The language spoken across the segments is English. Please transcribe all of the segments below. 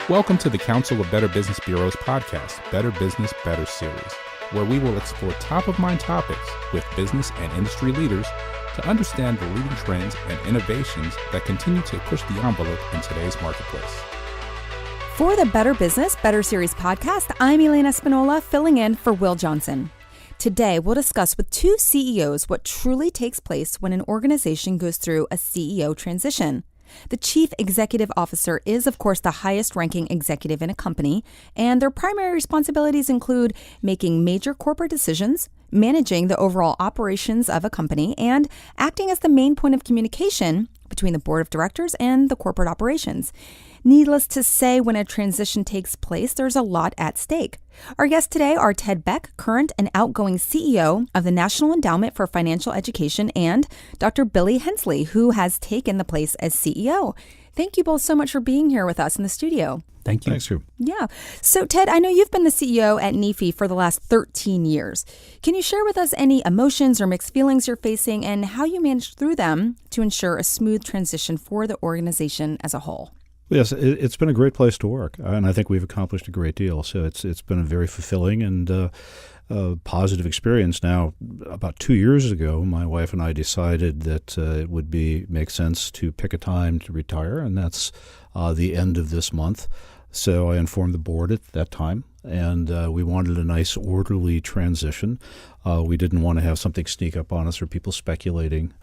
Welcome to the Council of Better Business Bureau's podcast, Better Business, Better Series, where we will explore top-of-mind topics with business and industry leaders to understand the leading trends and innovations that continue to push the envelope in today's marketplace. For the Better Business, Better Series podcast, I'm Elena Espinola, filling in for Will Johnson. Today, we'll discuss with two CEOs what truly takes place when an organization goes through a CEO transition. The Chief Executive Officer is, of course, the highest-ranking executive in a company, and their primary responsibilities include making major corporate decisions, managing the overall operations of a company, and acting as the main point of communication between the board of directors and the corporate operations. Needless to say, when a transition takes place, there's a lot at stake. Our guests today are Ted Beck, current and outgoing CEO of the National Endowment for Financial Education, and Dr. Billy Hensley, who has taken the place as CEO. Thank you both so much for being here with us in the studio. Thank you. Thanks, Sue. Yeah. So, Ted, I know you've been the CEO at NEFE for the last 13 years. Can you share with us any emotions or mixed feelings you're facing and how you managed through them to ensure a smooth transition for the organization as a whole? Yes, it's been a great place to work, and I think we've accomplished a great deal. So it's been a very fulfilling and positive experience. Now, about 2 years ago, my wife and I decided that it would make sense to pick a time to retire, and that's the end of this month. So I informed the board at that time, and we wanted a nice, orderly transition. We didn't want to have something sneak up on us or people speculating.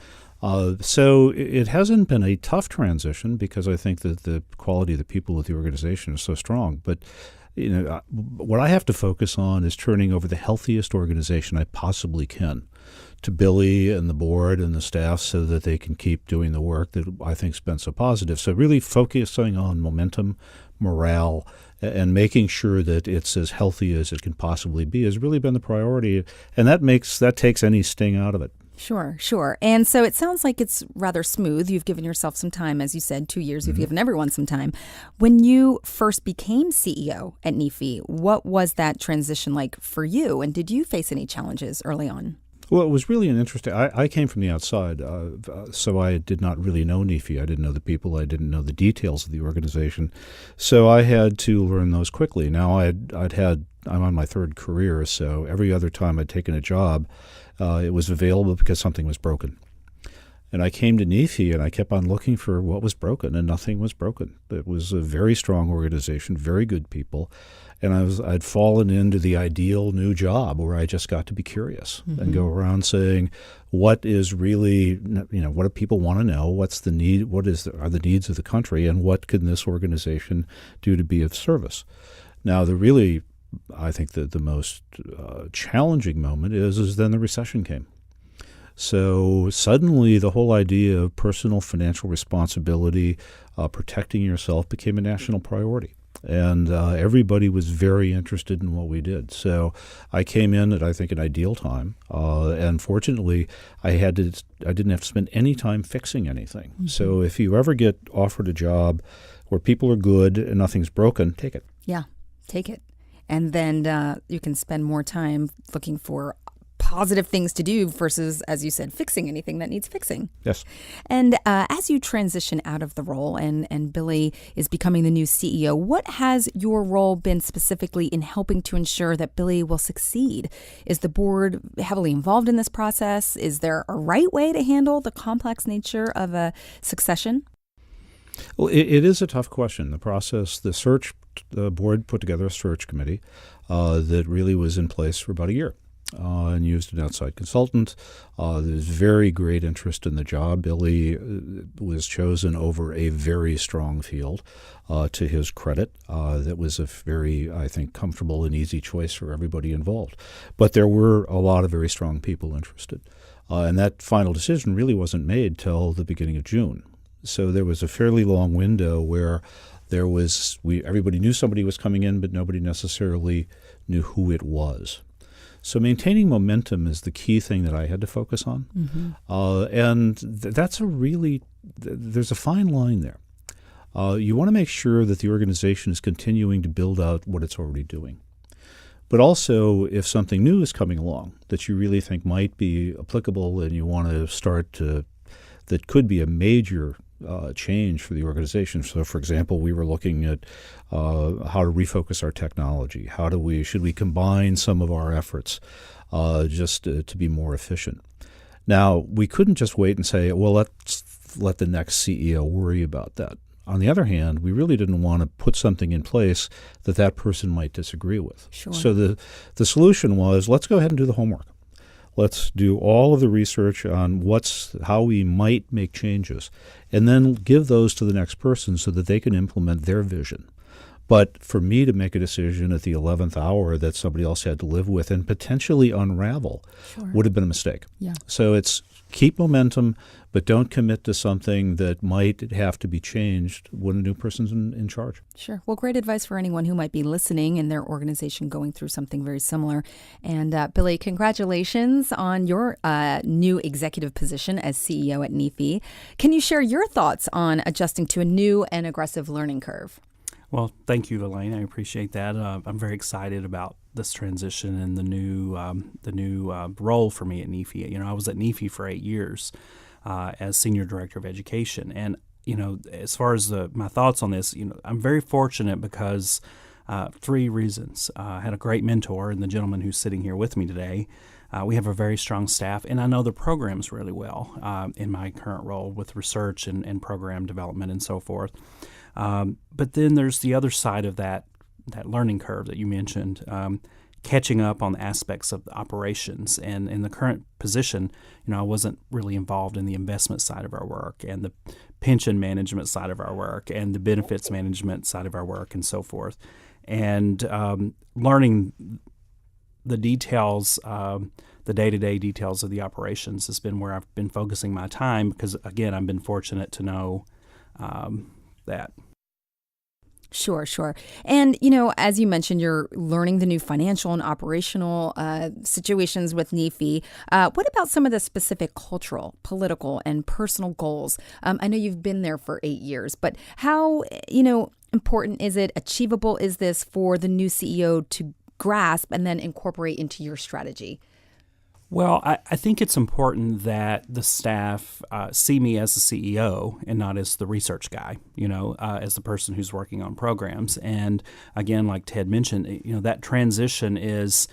So it hasn't been a tough transition because I think that the quality of the people with the organization is so strong. But what I have to focus on is turning over the healthiest organization I possibly can to Billy and the board and the staff so that they can keep doing the work that I think's been so positive. So really focusing on momentum, morale, and making sure that it's as healthy as it can possibly be has really been the priority. And that takes any sting out of it. Sure. And so it sounds like it's rather smooth. You've given yourself some time, as you said, 2 years. You've given everyone some time. When you first became CEO at NEFE, what was that transition like for you? And did you face any challenges early on? Well, it was really an interesting. I came from the outside, so I did not really know NEFE. I didn't know the people. I didn't know the details of the organization. So I had to learn those quickly. Now I'm on my third career, so every other time I'd taken a job, it was available because something was broken. And I came to NEFE and I kept on looking for what was broken, and nothing was broken. It was a very strong organization, very good people. And I'd fallen into the ideal new job where I just got to be curious and go around saying, what is really, what do people want to know? What's the need? Are the needs of the country? And what can this organization do to be of service? Now, I think that the most challenging moment is then the recession came. So suddenly the whole idea of personal financial responsibility, protecting yourself became a national priority. And everybody was very interested in what we did. So I came in at, I think, an ideal time. And fortunately, I didn't have to spend any time fixing anything. So if you ever get offered a job where people are good and nothing's broken, take it. Yeah, take it. And then you can spend more time looking for positive things to do versus, as you said, fixing anything that needs fixing. Yes. And as you transition out of the role and Billy is becoming the new CEO, what has your role been specifically in helping to ensure that Billy will succeed? Is the board heavily involved in this process? Is there a right way to handle the complex nature of a succession? Well, it is a tough question. The board put together a search committee that really was in place for about a year. And used an outside consultant. There's very great interest in the job. Billy was chosen over a very strong field, to his credit. That was a very, I think, comfortable and easy choice for everybody involved. But there were a lot of very strong people interested. And that final decision really wasn't made till the beginning of June. So there was a fairly long window where everybody knew somebody was coming in, but nobody necessarily knew who it was. So maintaining momentum is the key thing that I had to focus on. And there's a fine line there. You want to make sure that the organization is continuing to build out what it's already doing. But also, if something new is coming along that you really think might be applicable and you want to start that could be a major change for the organization. So, for example, we were looking at how to refocus our technology. Should we combine some of our efforts just to be more efficient? Now, we couldn't just wait and say, well, let's let the next CEO worry about that. On the other hand, we really didn't want to put something in place that person might disagree with. Sure. So the solution was, let's go ahead and do the homework. Let's do all of the research on how we might make changes, and then give those to the next person so that they can implement their vision. But for me to make a decision at the 11th hour that somebody else had to live with and potentially unravel would have been a mistake. Yeah. So it's keep momentum, but don't commit to something that might have to be changed when a new person's in charge. Sure. Well, great advice for anyone who might be listening in their organization going through something very similar. And Billy, congratulations on your new executive position as CEO at NEFE. Can you share your thoughts on adjusting to a new and aggressive learning curve? Well, thank you, Elaine. I appreciate that. I'm very excited about this transition and the new role for me at NEFE. You know, I was at NEFE for 8 years as Senior Director of Education. And, you know, as far as my thoughts on this, you know, I'm very fortunate because 3 reasons. I had a great mentor in the gentleman who's sitting here with me today. We have a very strong staff, and I know the programs really well in my current role with research and program development and so forth. But then there's the other side of that learning curve that you mentioned, catching up on the aspects of the operations. And in the current position, you know, I wasn't really involved in the investment side of our work and the pension management side of our work and the benefits management side of our work and so forth. And learning the details, the day-to-day details of the operations has been where I've been focusing my time because, again, I've been fortunate to know that. Sure. And, you know, as you mentioned, you're learning the new financial and operational situations with NEFE. What about some of the specific cultural, political, and personal goals? I know you've been there for 8 years, but how, you know, important is it, achievable is this for the new CEO to grasp and then incorporate into your strategy? Well, I think it's important that the staff see me as the CEO and not as the research guy, you know, as the person who's working on programs. And again, like Ted mentioned, you know, that transition is,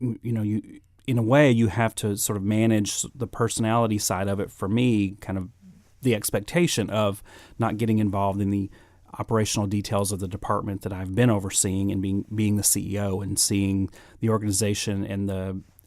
you know, in a way you have to sort of manage the personality side of it. For me, kind of the expectation of not getting involved in the operational details of the department that I've been overseeing and being the CEO and seeing the organization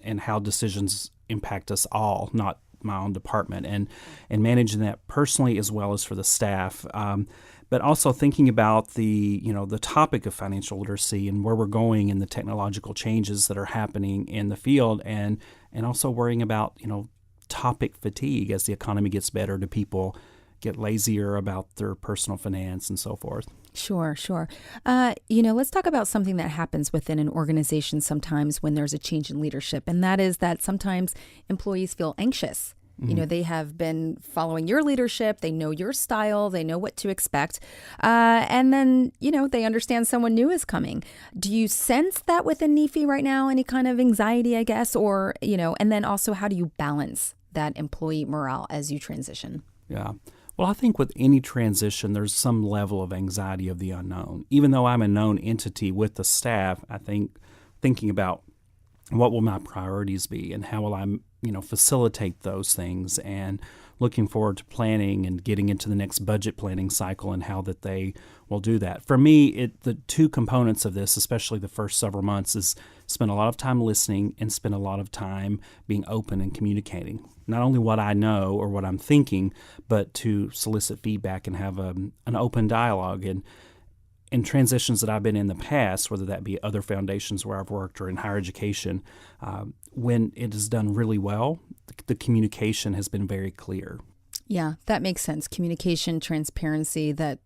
and how decisions impact us all, not my own department, and managing that personally as well as for the staff. But also thinking about the topic of financial literacy and where we're going and the technological changes that are happening in the field, and also worrying about, you know, topic fatigue as the economy gets better. Do people get lazier about their personal finance and so forth? Sure. You know, let's talk about something that happens within an organization sometimes when there's a change in leadership, and that is that sometimes employees feel anxious. Mm-hmm. You know, they have been following your leadership, they know your style, they know what to expect, and then, you know, they understand someone new is coming. Do you sense that within NEFE right now, any kind of anxiety, I guess, or, you know, and then also how do you balance that employee morale as you transition? Yeah. Well, I think with any transition, there's some level of anxiety of the unknown. Even though I'm a known entity with the staff, I think thinking about what will my priorities be and how will I, you know, facilitate those things, and looking forward to planning and getting into the next budget planning cycle and how that they will do that. For me, the 2 components of this, especially the first several months, is spend a lot of time listening and spend a lot of time being open and communicating. Not only what I know or what I'm thinking, but to solicit feedback and have an open dialogue. And in transitions that I've been in the past, whether that be other foundations where I've worked or in higher education, when it is done really well, the communication has been very clear. Yeah, that makes sense. Communication, transparency, that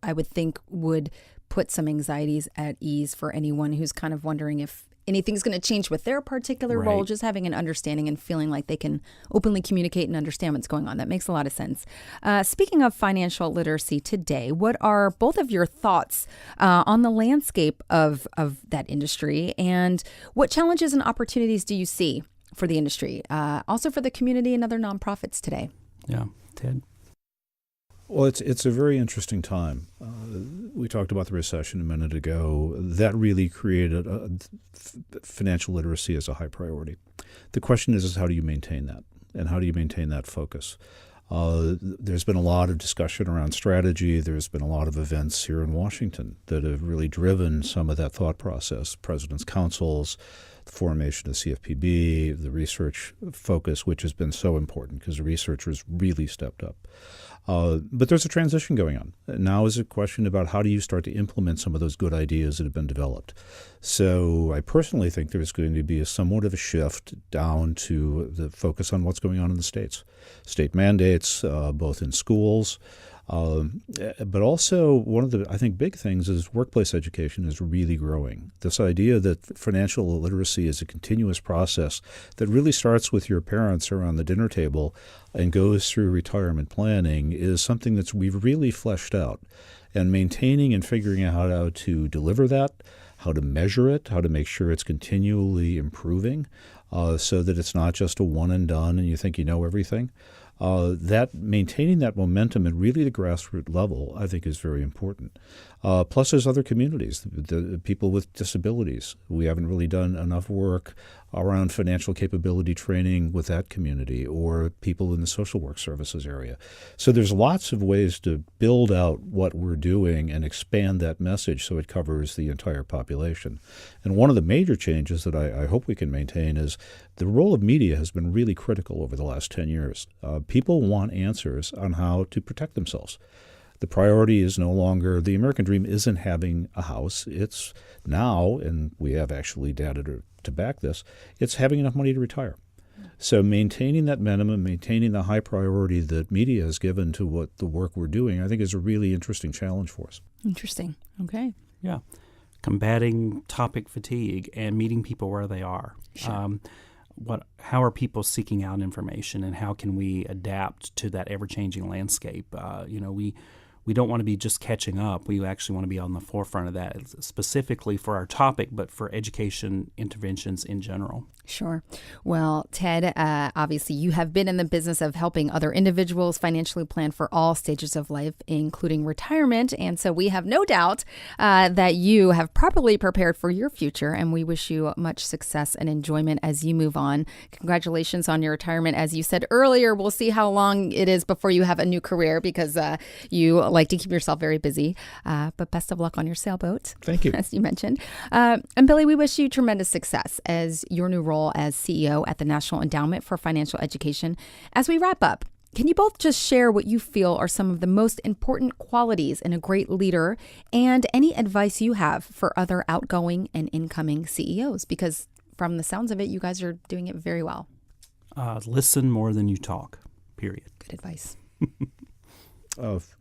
I would think would put some anxieties at ease for anyone who's kind of wondering if anything's going to change with their particular role, just having an understanding and feeling like they can openly communicate and understand what's going on. That makes a lot of sense. Speaking of financial literacy today, what are both of your thoughts on the landscape of that industry, and what challenges and opportunities do you see for the industry, also for the community and other nonprofits today? Yeah, Ted? Well, it's a very interesting time. We talked about the recession a minute ago. That really created financial literacy as a high priority. The question is how do you maintain that? And how do you maintain that focus? There's been a lot of discussion around strategy. There's been a lot of events here in Washington that have really driven some of that thought process. President's councils, the formation of CFPB, the research focus, which has been so important because the researchers really stepped up. But there's a transition going on. Now is a question about how do you start to implement some of those good ideas that have been developed. So I personally think there's going to be somewhat of a shift down to the focus on what's going on in the states. State mandates, both in schools, but also one of the, I think, big things is workplace education is really growing. This idea that financial literacy is a continuous process that really starts with your parents around the dinner table and goes through retirement planning is something that we've really fleshed out. And maintaining and figuring out how to deliver that, how to measure it, how to make sure it's continually improving so that it's not just a one and done and you think you know everything. That maintaining that momentum at really the grassroots level, I think, is very important. Plus, there's other communities, the people with disabilities. We haven't really done enough work around financial capability training with that community, or people in the social work services area. So there's lots of ways to build out what we're doing and expand that message so it covers the entire population. And one of the major changes that I hope we can maintain is the role of media has been really critical over the last 10 years. People want answers on how to protect themselves. The priority is no longer, the American dream isn't having a house. It's now, and we have actually data to back this, it's having enough money to retire. So maintaining that minimum, maintaining the high priority that media has given to what the work we're doing, I think is a really interesting challenge for us. Interesting. Okay. Yeah. Combating topic fatigue and meeting people where they are. Sure. How are people seeking out information, and how can we adapt to that ever-changing landscape? We don't want to be just catching up. We actually want to be on the forefront of that, specifically for our topic, but for education interventions in general. Sure. Well, Ted, obviously you have been in the business of helping other individuals financially plan for all stages of life, including retirement. And so we have no doubt that you have properly prepared for your future, and we wish you much success and enjoyment as you move on. Congratulations on your retirement. As you said earlier, we'll see how long it is before you have a new career, because you like to keep yourself very busy. But best of luck on your sailboat. Thank you. As you mentioned. And Billy, we wish you tremendous success as your new role as CEO at the National Endowment for Financial Education. As we wrap up, can you both just share what you feel are some of the most important qualities in a great leader, and any advice you have for other outgoing and incoming CEOs? Because from the sounds of it, you guys are doing it very well. Listen more than you talk, period. Good advice.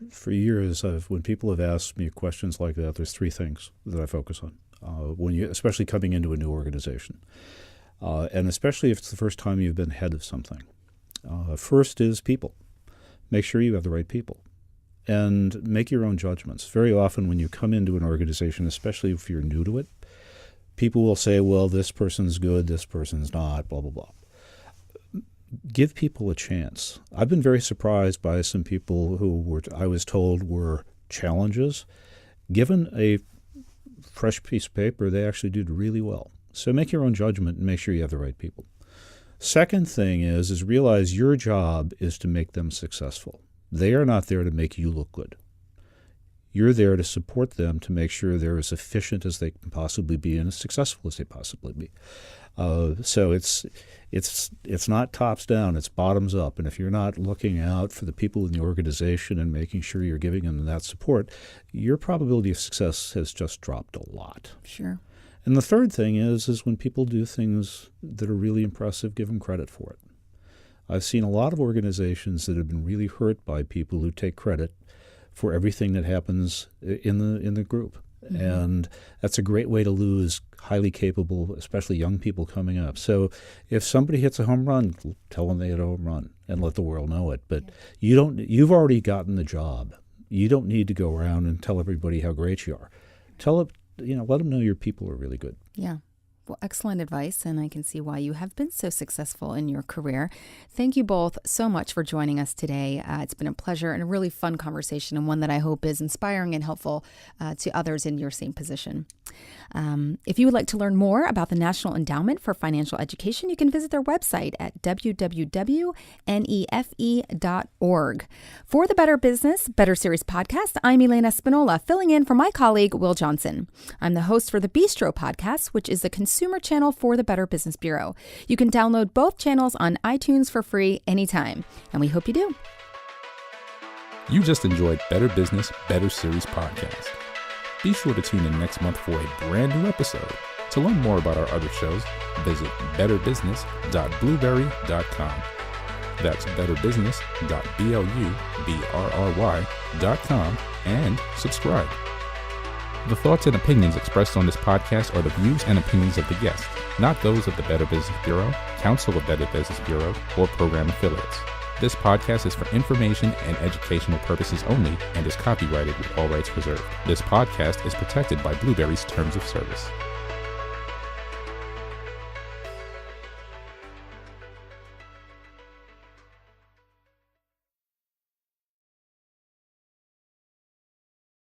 For years, when people have asked me questions like that, there's three things that I focus on, especially coming into a new organization. And especially if it's the first time you've been head of something. First is people. Make sure you have the right people. And make your own judgments. Very often when you come into an organization, especially if you're new to it, people will say, well, this person's good, this person's not, blah, blah, blah. Give people a chance. I've been very surprised by some people who I was told were challenges. Given a fresh piece of paper, they actually did really well. So make your own judgment and make sure you have the right people. Second thing is realize your job is to make them successful. They are not there to make you look good. You're there to support them to make sure they're as efficient as they can possibly be and as successful as they possibly be. So it's not tops down, it's bottoms up. And if you're not looking out for the people in the organization and making sure you're giving them that support, your probability of success has just dropped a lot. Sure. And the third thing is when people do things that are really impressive, give them credit for it. I've seen a lot of organizations that have been really hurt by people who take credit for everything that happens in the group. Mm-hmm. And that's a great way to lose highly capable, especially young people coming up. So if somebody hits a home run, tell them they hit a home run and let the world know it. But you've already gotten the job. You don't need to go around and tell everybody how great you are. Let them know your people are really good. Yeah. Well, excellent advice, and I can see why you have been so successful in your career. Thank you both so much for joining us today. It's been a pleasure and a really fun conversation, and one that I hope is inspiring and helpful to others in your same position. If you would like to learn more about the National Endowment for Financial Education, you can visit their website at www.nefe.org. For the Better Business, Better Series podcast, I'm Elena Spinola, filling in for my colleague, Will Johnson. I'm the host for the Bistro podcast, which is the consumer channel for the Better Business Bureau. You can download both channels on iTunes for free anytime, and we hope you do. You just enjoyed Better Business, Better Series podcast. Be sure to tune in next month for a brand new episode. To learn more about our other shows, visit betterbusiness.blueberry.com. That's betterbusiness.blueberry.com and subscribe. The thoughts and opinions expressed on this podcast are the views and opinions of the guest, not those of the Better Business Bureau, Council of Better Business Bureau, or program affiliates. This podcast is for information and educational purposes only and is copyrighted with all rights reserved. This podcast is protected by Blueberry's Terms of Service.